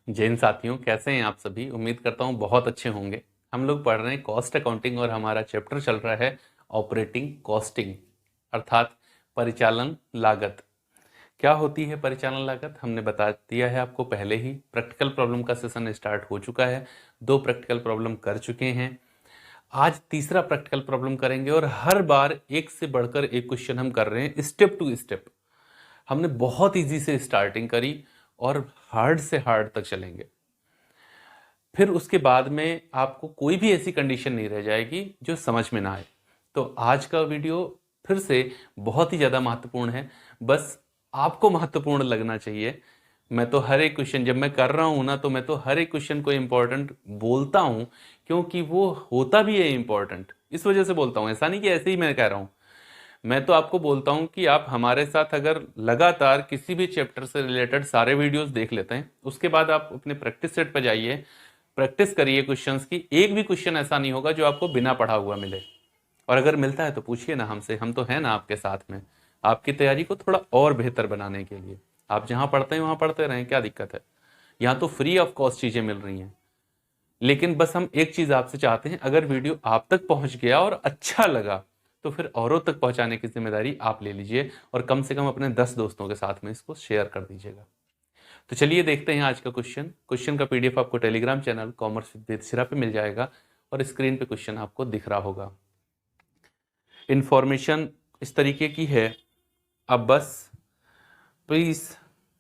जैन साथियों, कैसे हैं आप सभी। उम्मीद करता हूं बहुत अच्छे होंगे। हम लोग पढ़ रहे हैं कॉस्ट अकाउंटिंग और हमारा चैप्टर चल रहा है ऑपरेटिंग कॉस्टिंग, अर्थात परिचालन लागत। क्या होती है परिचालन लागत हमने बता दिया है आपको पहले ही। प्रैक्टिकल प्रॉब्लम का सेशन स्टार्ट हो चुका है, 2 प्रैक्टिकल प्रॉब्लम कर चुके हैं। आज तीसरा प्रैक्टिकल प्रॉब्लम करेंगे और हर बार एक से बढ़कर एक क्वेश्चन हम कर रहे हैं, स्टेप टू स्टेप। हमने बहुत इजी से स्टार्टिंग करी और हार्ड से हार्ड तक चलेंगे। फिर उसके बाद में आपको कोई भी ऐसी कंडीशन नहीं रह जाएगी जो समझ में ना आए। तो आज का वीडियो फिर से बहुत ही ज़्यादा महत्वपूर्ण है, बस आपको महत्वपूर्ण लगना चाहिए। मैं तो हर एक क्वेश्चन जब मैं कर रहा हूँ ना, तो मैं तो हर एक क्वेश्चन को इम्पोर्टेंट बोलता हूँ, क्योंकि वो होता भी है इम्पोर्टेंट। इस वजह से बोलता हूँ, ऐसा नहीं कि ऐसे ही मैं कह रहा हूँ। मैं तो आपको बोलता हूं कि आप हमारे साथ अगर लगातार किसी भी चैप्टर से रिलेटेड सारे वीडियोस देख लेते हैं, उसके बाद आप अपने प्रैक्टिस सेट पर जाइए, प्रैक्टिस करिए क्वेश्चंस की। एक भी क्वेश्चन ऐसा नहीं होगा जो आपको बिना पढ़ा हुआ मिले। और अगर मिलता है तो पूछिए ना हमसे, हम तो हैं ना आपके साथ में, आपकी तैयारी को थोड़ा और बेहतर बनाने के लिए। आप जहां पढ़ते हैं वहां पढ़ते रहें, क्या दिक्कत है। यहाँ तो फ्री ऑफ कॉस्ट चीजें मिल रही हैं। लेकिन बस हम एक चीज आपसे चाहते हैं, अगर वीडियो आप तक पहुंच गया और अच्छा लगा तो फिर औरों तक पहुंचाने की जिम्मेदारी आप ले लीजिए, और कम से कम अपने 10 दोस्तों के साथ में इसको शेयर कर दीजिएगा। तो चलिए देखते हैं आज का क्वेश्चन। क्वेश्चन का पीडीएफ आपको टेलीग्राम चैनल कॉमर्स विद बेतसिरा पे मिल जाएगा, और स्क्रीन पे क्वेश्चन आपको दिख रहा होगा। इंफॉर्मेशन इस तरीके की है, अब बस please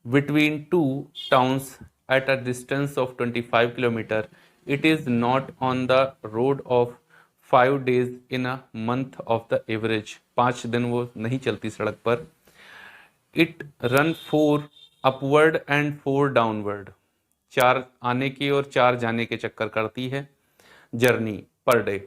between two towns at a distance of 25 kilometer, it is not on the road of 5 days in a month of the average। 5 दिन वो नहीं चलती सड़क पर। It run 4 upward and 4 downward, 4 आने की और 4 जाने के चक्कर करती है journey per day.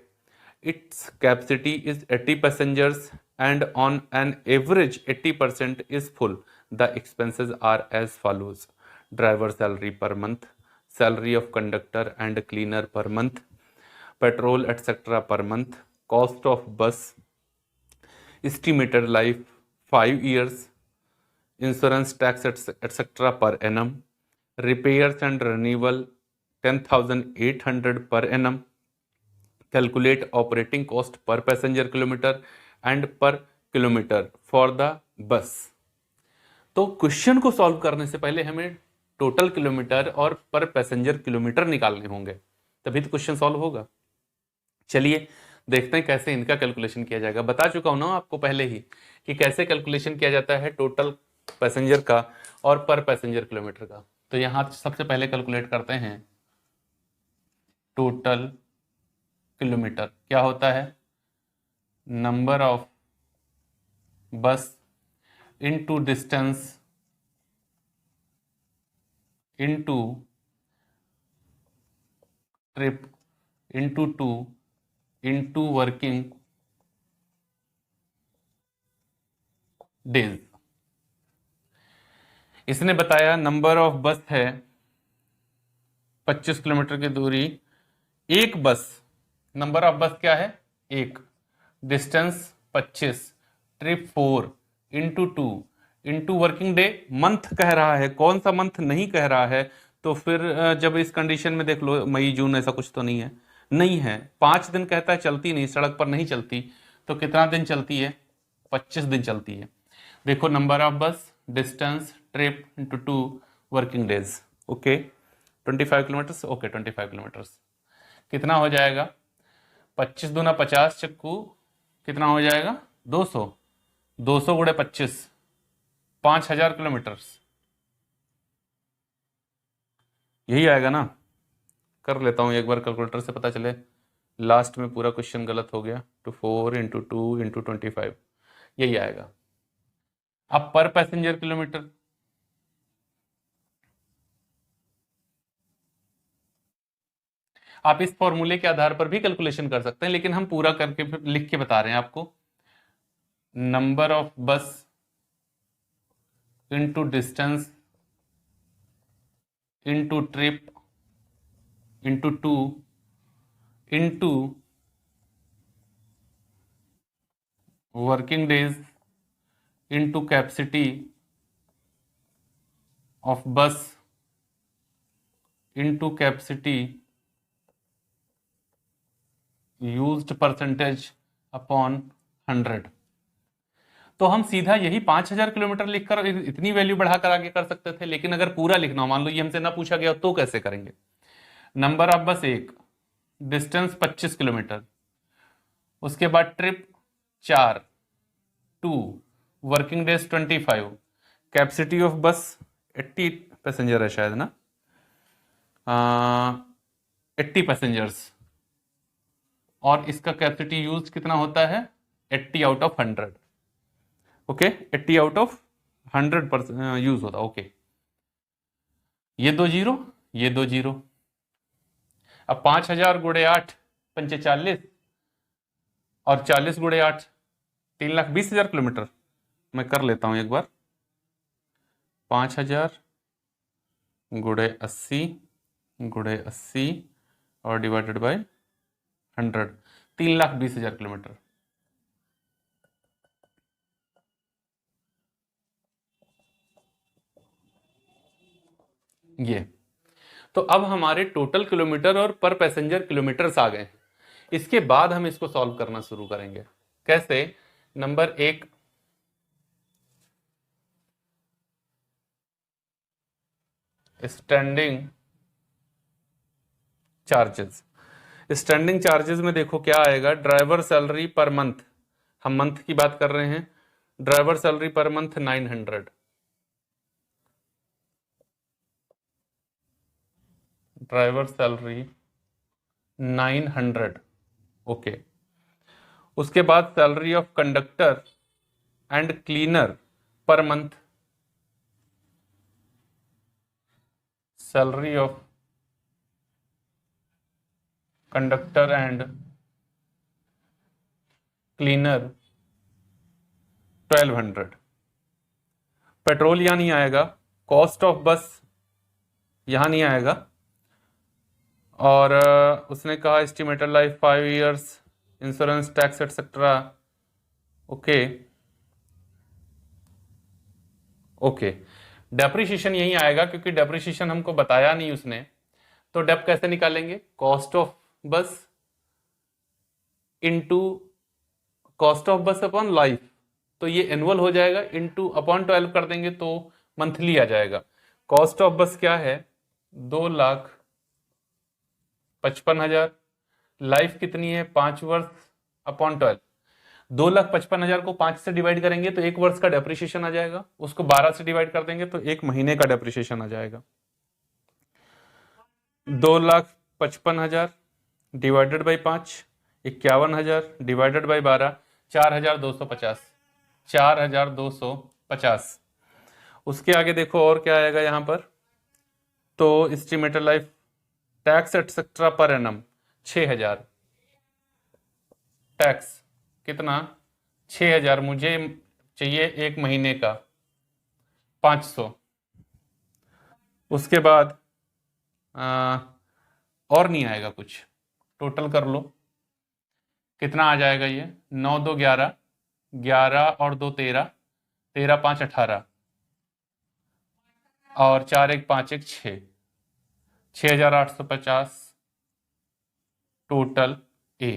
It's capacity is 80 passengers and on an average 80% is full. The expenses are as follows: driver salary per month, salary of conductor and cleaner per month, petrol etcetera per month, cost of bus, estimated life 5 years, insurance tax etcetera per annum, repairs and renewal 10,800 per annum, calculate operating cost per passenger kilometer and per kilometer for the bus। तो question को solve करने से पहले हमें total kilometre और पर passenger kilometre निकालने होंगे, तभी तो क्वेश्चन सॉल्व होगा। चलिए देखते हैं कैसे इनका कैलकुलेशन किया जाएगा। बता चुका हूं ना आपको पहले ही कि कैसे कैलकुलेशन किया जाता है टोटल पैसेंजर का और पर पैसेंजर किलोमीटर का। तो यहां सबसे पहले कैलकुलेट करते हैं टोटल किलोमीटर। क्या होता है? Number of bus into distance into trip into 2 into working days. इसने बताया नंबर ऑफ बस है 25 किलोमीटर की दूरी, एक बस। नंबर ऑफ बस क्या है? एक। Distance 25, trip 4 into 2 into working day. Month कह रहा है, कौन सा मंथ नहीं कह रहा है। तो फिर जब इस कंडीशन में देख लो, मई जून ऐसा कुछ तो नहीं है, नहीं है। 5 दिन कहता है चलती नहीं, सड़क पर नहीं चलती, तो कितना दिन चलती है? 25 दिन चलती है। देखो नंबर ऑफ बस, distance, trip into 2 working days. Okay 25 kilometres. Okay 25 kilometres कितना हो जाएगा? 25 दूना 50 चक्कू कितना हो जाएगा? 200। 200 गुणे 25, 5,000 किलोमीटर्स। यही आएगा ना? कर लेता हूं एक बार कैलकुलेटर से, पता चले लास्ट में पूरा क्वेश्चन गलत हो गया। तो 4 इंटू 2 इंटू 25, यही आएगा। अब पर पैसेंजर किलोमीटर, आप इस फॉर्मूले के आधार पर भी कैलकुलेशन कर सकते हैं, लेकिन हम पूरा करके लिख के बता रहे हैं आपको। Number of bus into distance into trip into 2 into working days into capacity of bus into capacity used percentage upon 100। तो हम सीधा यही 5000 किलोमीटर लिखकर इतनी वैल्यू बढ़ाकर आगे कर सकते थे, लेकिन अगर पूरा लिखना हो, मान लो ये हमसे ना पूछा गया तो कैसे करेंगे? नंबर ऑफ बस 1, डिस्टेंस 25 किलोमीटर, उसके बाद trip 4, 2, working days 25, capacity of बस 80 पैसेंजर है शायद ना, 80 पैसेंजर्स, और इसका कैपेसिटी यूज कितना होता है? 80 out of 100। Okay, 80 out of 100% use होता। ओके, ये 2 जीरो, ये 2 जीरो। अब 5000 गुणे 8 पंचे 40, और 40 गुणे 8 3,20,000 किलोमीटर। मैं कर लेता हूं एक बार, 5000 गुणे 80 गुणे 80 और डिवाइडेड बाय 100, 3,20,000 किलोमीटर। ये तो अब हमारे टोटल किलोमीटर और पर पैसेंजर किलोमीटर्स आ गए। इसके बाद हम इसको सॉल्व करना शुरू करेंगे। कैसे? Number 1, standing charges. Standing charges में देखो क्या आएगा, ड्राइवर सैलरी पर मंथ, हम मंथ की बात कर रहे हैं, driver salary per month 900, driver salary 900। Okay, उसके बाद salary of conductor and cleaner per month, salary of conductor and cleaner 1200। Petrol यहां नहीं आएगा, कॉस्ट ऑफ बस यहां नहीं आएगा, और उसने कहा estimated life 5 years, insurance, tax etcetera. Okay okay, depreciation यही आएगा क्योंकि डेप्रिसिएशन हमको बताया नहीं उसने। तो डेप कैसे निकालेंगे? Cost of bus into cost of बस अपॉन लाइफ, तो ये एनुअल हो जाएगा, इनटू अपॉन 12 कर देंगे तो मंथली आ जाएगा। कॉस्ट ऑफ बस क्या है? 2,55,000, लाइफ कितनी है? 5 वर्ष अपॉन 12, 2,55,000 को 5 से डिवाइड करेंगे तो 1 वर्ष का डेप्रिसिएशन आ जाएगा, उसको 12 से डिवाइड कर देंगे तो 1 महीने का डेप्रिसिएशन आ जाएगा। 2,55,000 डिवाइडेड बाई 5, 51,000 डिवाइडेड बाई 12, 4,250, 4,250। उसके आगे देखो और क्या आएगा यहां पर, तो estimated life, tax etcetera per annum 6,000, tax कितना? 6,000, मुझे चाहिए 1 महीने का 500। उसके बाद और नहीं आएगा कुछ, टोटल कर लो कितना आ जाएगा ये, 9 2 11, 11 और 2 13, 13 5 18, और 4 1 5 1 6, 6,850 टोटल ए।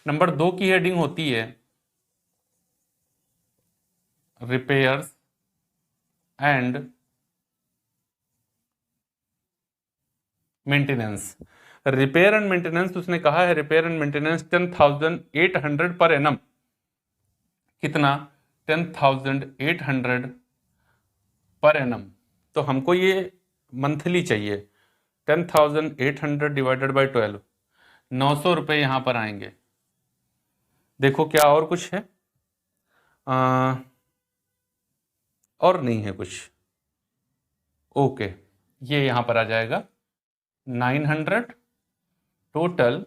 नंबर 2 की हेडिंग होती है repairs and maintenance. Repair and maintenance उसने कहा है, repair and maintenance 10,800 per annum. कितना? 10,800 पर एनम। तो हमको ये मंथली चाहिए, 10,800 डिवाइडेड बाई 12, 900 रुपये यहां पर आएंगे। देखो क्या और कुछ है? और नहीं है कुछ। ओके, ये यहां पर आ जाएगा 900 टोटल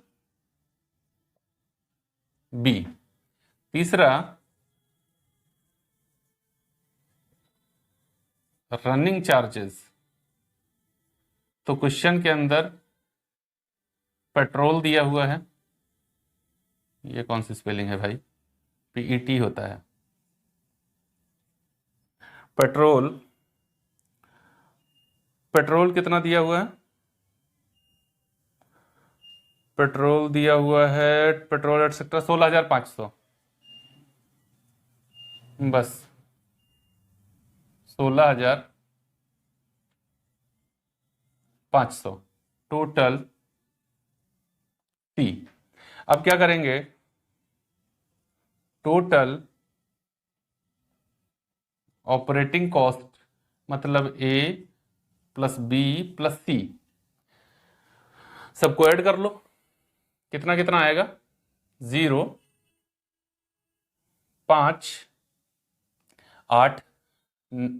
बी। तीसरा, रनिंग चार्जेस। तो क्वेश्चन के अंदर पेट्रोल दिया हुआ है, ये कौन सी स्पेलिंग है भाई? पीईटी होता है। पेट्रोल, पेट्रोल कितना दिया हुआ है? पेट्रोल दिया हुआ है, पेट्रोल एटसेट्रा 16,500, बस 16,500 टोटल टी। अब क्या करेंगे, टोटल ऑपरेटिंग कॉस्ट मतलब ए प्लस बी प्लस सी, सबको ऐड कर लो, कितना कितना आएगा, 0, 5, 8,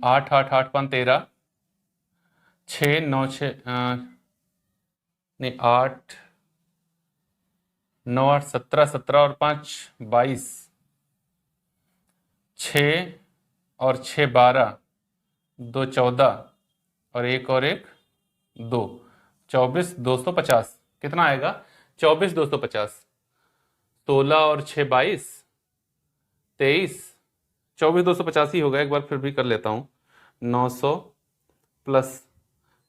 8, 8, 8, 5, 13, 6, 9, 6 नहीं 8, 9, 8, 17, 17 और 5 22, 6 और 6 12, 2 14 और एक 2, 24 250, कितना आएगा, 24 250, 16 और 6 22, 23, 24 250 ही होगा, एक बार फिर भी कर लेता हूँ, 900 प्लस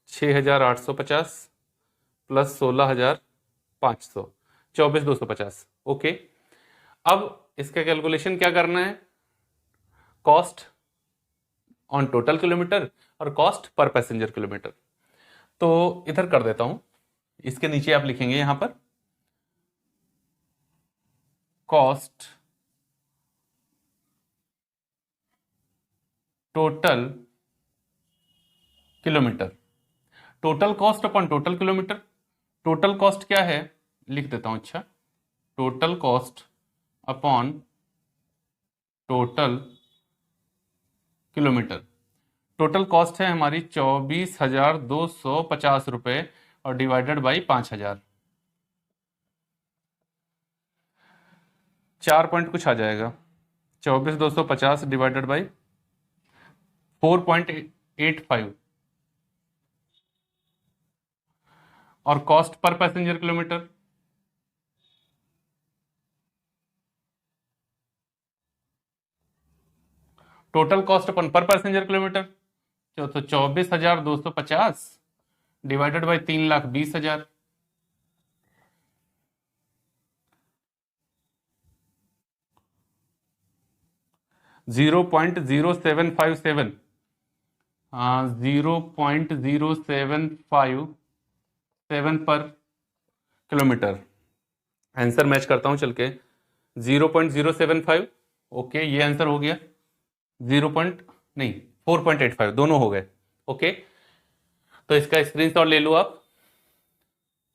6,850 प्लस 16,500, 24 250। ओके, अब इसका कैलकुलेशन क्या करना है, कॉस्ट ऑन टोटल किलोमीटर और कॉस्ट पर पैसेंजर किलोमीटर। तो इधर कर देता हूं, इसके नीचे आप लिखेंगे यहां पर cost total kilometre, total cost upon total kilometre. Total cost क्या है, लिख देता हूं, अच्छा, total cost upon total kilometre. Total cost है हमारी 24,250 रुपए और डिवाइडेड बाई 5,000, 4 पॉइंट कुछ आ जाएगा, 24,250 डिवाइडेड बाई 4.85 और cost per passenger kilometre total cost upon per passenger kilometre तो 24,250 डिवाइडेड बाई 3,20,000, $0.0757, हाँ 0.0757 पर किलोमीटर। आंसर मैच करता हूं चल के, 0.075, ओके ये आंसर हो गया, 4.85 दोनों हो गए। ओके, तो इसका स्क्रीनशॉट ले लो आप।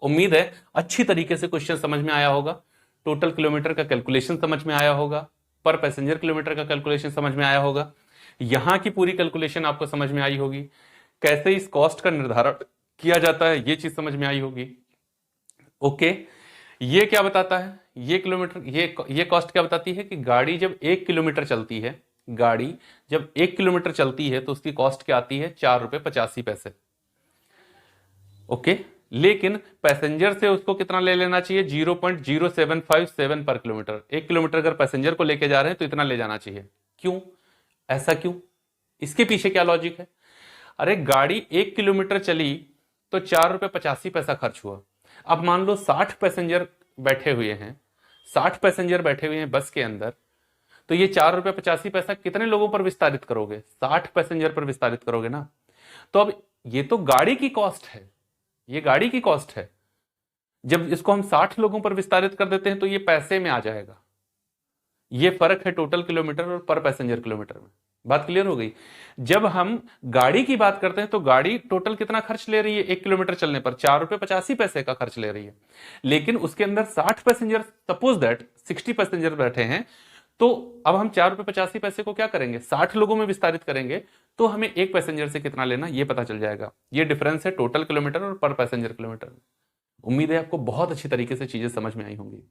उम्मीद है अच्छी तरीके से क्वेश्चन समझ में आया होगा, टोटल किलोमीटर का कैलकुलेशन समझ में आया होगा, पर पैसेंजर किलोमीटर का कैलकुलेशन समझ में आया होगा, यहां की पूरी कैलकुलेशन आपको समझ में आई होगी, कैसे इस कॉस्ट का निर्धारण किया जाता है ये चीज समझ में आई होगी। ओके, ये क्या बताता है, ये किलोमीटर, ये कॉस्ट क्या बताती है कि गाड़ी जब 1 किलोमीटर चलती है, गाड़ी जब 1 किलोमीटर चलती है तो उसकी कॉस्ट क्या आती है, 4 रुपए 85 पैसे। ओके, लेकिन पैसेंजर से उसको कितना ले लेना चाहिए, 0.0757 पर किलोमीटर। 1 किलोमीटर अगर पैसेंजर को लेके जा रहे हैं तो इतना ले जाना चाहिए। क्यों, ऐसा क्यों, इसके पीछे क्या लॉजिक है, अरे गाड़ी 1 किलोमीटर चली तो 4 रुपए 85 पैसा खर्च हुआ। अब मान लो 60 पैसेंजर बैठे हुए हैं, 60 पैसेंजर बैठे हुए हैं बस के अंदर, तो ये 4 रुपए 85 पैसा कितने लोगों पर विस्तारित करोगे, 60 पैसेंजर पर विस्तारित करोगे ना। तो अब ये तो गाड़ी की कॉस्ट है, ये गाड़ी की कॉस्ट है, जब इसको हम 60 लोगों पर विस्तारित कर देते हैं तो ये पैसे में आ जाएगा। ये फर्क है टोटल किलोमीटर और पर पैसेंजर किलोमीटर में। बात क्लियर हो गई। जब हम गाड़ी की बात करते हैं तो गाड़ी टोटल कितना खर्च ले रही है, 1 किलोमीटर चलने पर 4 रुपए 85 पैसे का खर्च ले रही है, लेकिन उसके अंदर 60 पैसेंजर, सपोज दैट 60 पैसेंजर बैठे हैं, तो अब हम 4 रुपए 85 पैसे को क्या करेंगे, 60 लोगों में विस्तारित करेंगे तो हमें एक पैसेंजर से कितना लेना ये पता चल जाएगा। ये डिफरेंस है टोटल किलोमीटर और पर पैसेंजर किलोमीटर। उम्मीद है आपको बहुत अच्छी तरीके से चीजें समझ में आई होंगी,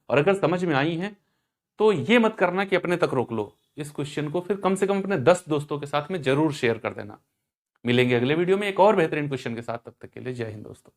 और अगर समझ में आई हैं तो ये मत करना कि अपने तक रोक लो, इस क्वेश्चन को फिर कम से कम अपने 10 दोस्तों के साथ में जरूर शेयर कर देना। मिलेंगे अगले वीडियो में एक और बेहतरीन क्वेश्चन के साथ, तब तक के लिए जय हिंद दोस्तों।